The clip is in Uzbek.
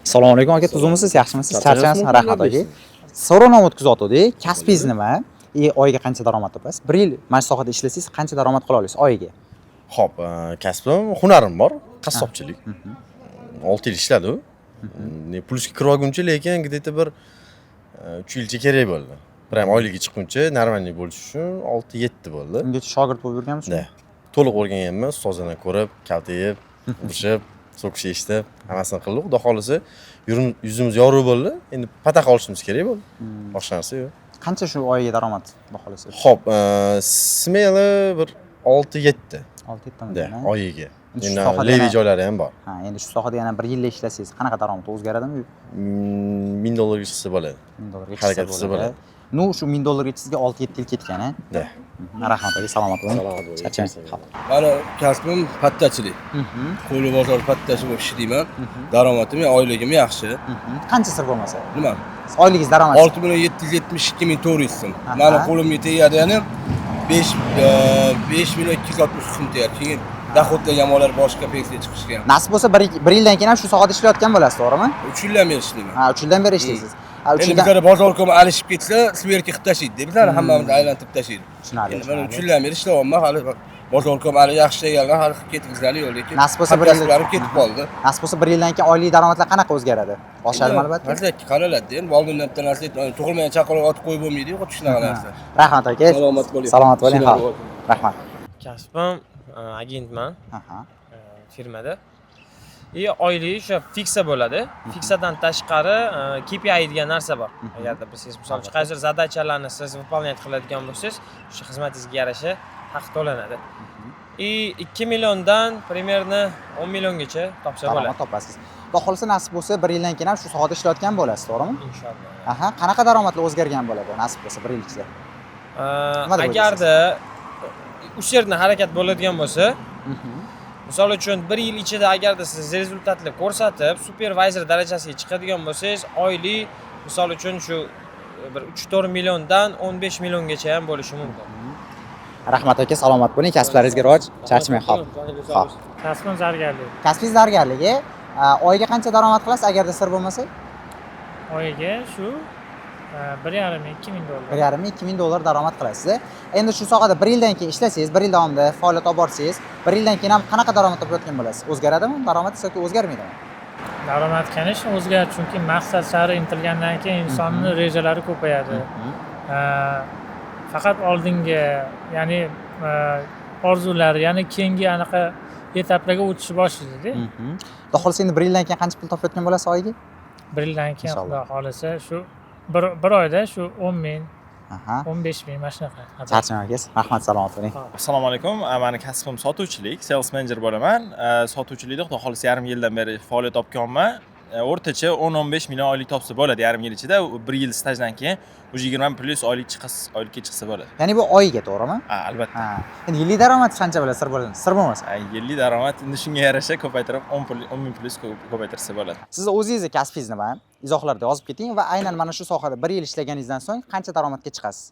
Assalomu alaykum aka, tuzimisiz, yaxshimisiz? Charchamasizmi? Rahmat aka. So'rovnoma o'tkazayotgandik. Kasbingiz nima? Oyiga qancha daromad topasiz? 1 yil mana shu sohada ishlasangiz qancha daromad qila olasiz oyiga? Xo'p, kasbim, hunarim bor, qassobchilik. 6 yil ishladim. Pulga kirib olguncha, lekin где-то bir 3 yilcha kerak bo'ldi. Prям oyligi chiqquncha normalniy bo'lish uchun 6-7 bo'ldi. Ungacha shogird bo'lib yurganmisiz? Da. To'liq o'rganganman, ustozlarni ko'rib, kaltayib, urishib, so'kish eshitib, hammasini qildik. Xudo xolisa, yuzimiz yorug' bo'ldi. Endi pataqa olishimiz kerak bo'ldi. Boshqa narsa yo'q. Qancha shu oyiga daromad baholaysiz? Xo'p, smeli bir 6-7 6-7 da oyiga. Shu Endi sohada levi yana- joylari ham bor. Ha, endi shu sohada yana 1 yilda ishlasangiz qanaqa daromad o'zgaradimi? $1000 chiqsa bo'ladi. $1000 Harakat qilsa bo'ladi. Nu shu $1000 sizga 6-7 yil ketgan, a? Da. Rahmat aka, salomat bo'ling. Salomat bo'ling. Charchamang. Xo'p. Mana kasbim pattachilik. Qo'li bozor pattachi bo'lib ishlayman. Daromadim, oyligim yaxshi. Qancha sir bo'lmasa? Nima? Oyligingiz daromad 6,772,400 so'm. Mana qo'limga tegadi, yana 5,260 so'm tegadi. Keyin dohodlarga hammalar boshqa pensiya chiqishgan. nasib bo'lsa 1 yildan keyin ham shu sohada ishlayotgan bo'lasiz, to'g'rimi? 3 yildan beri ishlayman. Ha, 3 yildan beri ishlaysiz. Ha, 3 Endi yildan bizlar bozorga alishib ketsa, sverka qilib tashlaydi. Bizlar hammamizni aylantirib tashlaydi. tushunarli. Endi mana 3 yildan beri ishlayapman, hali bozorga hali yaxshi ekanlar, hali ketkizgani yo'q, lekin Nasib bo'lsa bir hamkasblarim ketib qoldi. Nasib bo'lsa 1 yildan keyin oylik daromadlar qanaqa o'zgaradi? Oshadimi albatta? Albatta, qaraladi. Endi oldindan bitta narsa tug'ilmagan chaqaloq otib qo'yib bo'lmaydi-ku, shunaqa narsa. Rahmat aka. Salomat bo'ling. Salomat bo'ling. Xo'p. Rahmat. Kasbim agentman Aha. firmada. Oylik o'sha fiksa bo'ladi. Fiksadan tashqari KPI degan narsa bor. Agarda siz misol uchun qaysi zadachalarni siz выполнять qiladigan bo'lsangiz, o'sha xizmatingizga yarasha haq to'lanadi. 2 milliondan примерно 10 milliongacha topsa bo'ladi. Daromad topasiz. Xudo xolisa nasib bo'lsa 1 yildan keyin ham shu sohada ishlayotgan bo'lasiz, to'g'rimi? Inshaalloh. Aha, qanaqa daromadlar o'zgargan bo'ladi nasib bo'lsa 1 yil ichida? Nima deb Agarda usherni harakat bo'ladigan bo'lsa, misol uchun 1 yil ichida agarda siz rezultatni ko'rsatib, supervisor darajasiga chiqadigan bo'lsangiz, oylik misol uchun shu bir 3-4 milliondan 15 milliongacha ham bo'lishi mumkin. Rahmat aka, salomat bo'ling. Kasblaringizga rivoj. Charchamang. Xo'p. Xo'p. Kasbim zargarlik. Kasbingiz zargarligi, oyiga qancha daromad qilasiz agarda sir bo'lmasa? Oyiga shu 1,5-2 ming dollar. 1,5-2 ming dollar daromad qilasiz. Endi shu sohada 1 yildan keyin ishlasangiz, 1 yil davomida faoliyat olib borsangiz, 1 yildan keyin ham qanaqa daromad topayotgan bo'lasiz? O'zgaradimi daromad yoki o'zgarmaydimi? Daromad qilish o'zgaradi, chunki maqsad sari intilgandan keyin insonning rejalari ko'payadi. Faqat oldinga, ya'ni orzulari, ya'ni keyingi anaqa etaplarga o'tish boshlaydi. Xudo xolisa endi 1 yildan keyin qancha pul topayotgan bo'lasiz oyiga? 1 yildan keyin Inshaalloh. xudo xolisa shu bir oyda shu 10 ming, Aha. 15 ming mana shunaqa. Charchamang aka. Rahmat, salomat bo'ling. Assalomu alaykum. Meni kasbim sotuvchilik, sales manager bo'laman. Sotuvchilikda xudo xolisa yarim yildan beri faoliyat olganman. O'rtacha 10-15 million oylik topsa bo'ladi yarim yil ichida. 1 yil stajdan keyin 20 plus oylikka chiqsa bo'ladi. Ya'ni bu oyiga, to'g'rimi? Ha, albatta. Ha. Endi yillik daromad qancha bo'ladi? Sir bo'lmasa. Yillik daromad endi shunga yarasha ko'paytirib 10 ming plus ko'paytirsa bo'ladi. Siz o'zingizni kasbingiz nima? Izohlarda yozib keting va aynan mana shu sohada 1 yil ishlaganingizdan so'ng qancha daromadga chiqasiz?